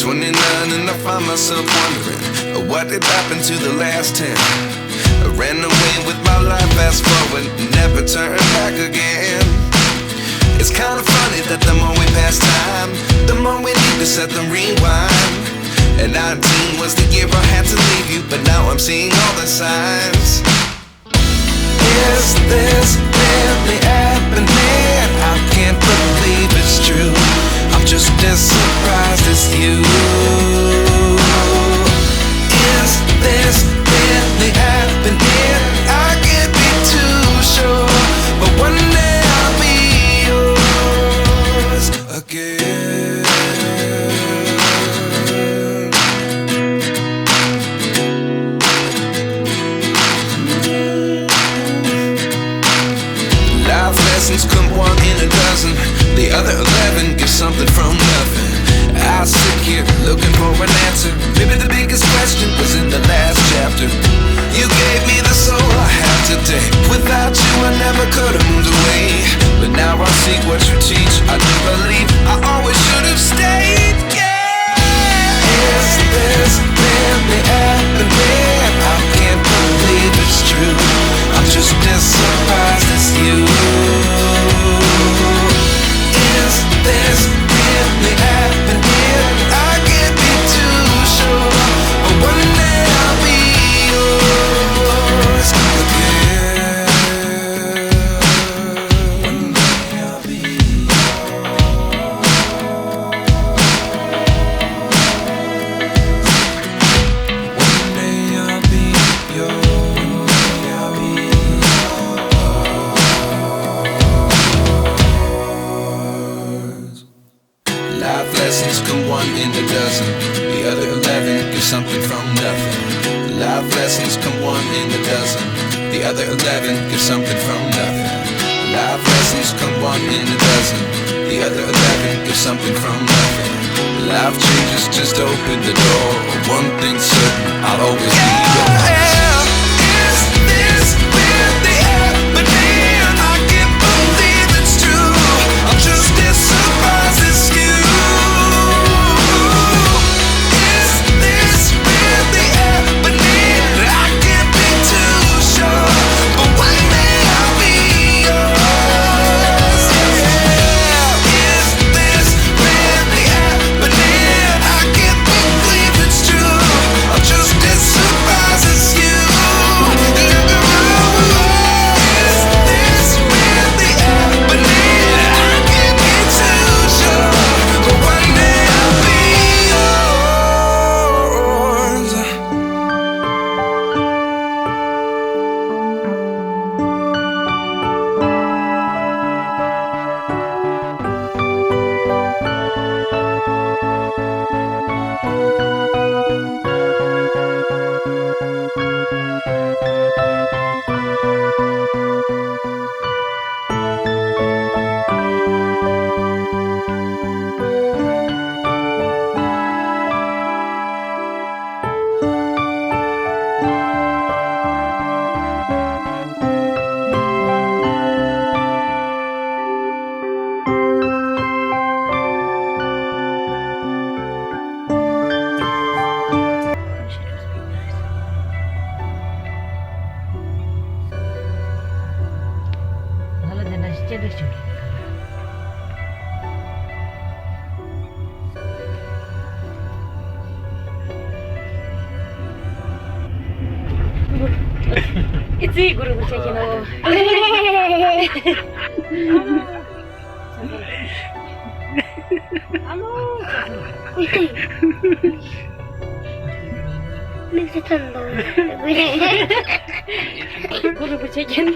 29 and I find myself wondering what did happen to the last 10. I ran away with my life, fast forward, never turn back again. It's kind of funny that the more we pass time, the more we need to set them rewind. And 19 was the year I had to leave you, but now I'm seeing all the signs. Is this really happening? I can't believe it's true. I'm just as surprised as you. Is this really happening? I can't be too sure, but one day I'll be yours again. Life lessons come one in a dozen. The other 11 get something from nothing. I sit here looking for an answer. Maybe the biggest question was in the last chapter. You gave me the soul I have today. Without you I never could have moved away. But now I see what you teach. I do believe I always should have stayed. Yeah. Is this really happening? I can't believe it's true. I'm just as surprised as you. Is this really happening? I can't be too sure, but one day I'll be yours again. One day I'll be yours. One day I'll be yours. One day I'll be yours. Life lessons come one in a dozen. The other 11 give something from nothing. Life lessons come one in a dozen. The other 11 give something from nothing. Life lessons come one in a dozen. The other 11 give something from nothing. Life changes, just open the door. One thing's certain, I'll always be yours. Is this really happening? I can't believe it's true. I'm just as surprised as you. Is this really happening? I can't be too sure, but one day I'll be yours. Yeah. Is this really happening? I can't believe it's true. I'm just as surprised as you. Is this really happening? I can't be too sure, but one day I'll be yours. It's a guru taking over. Guru taking.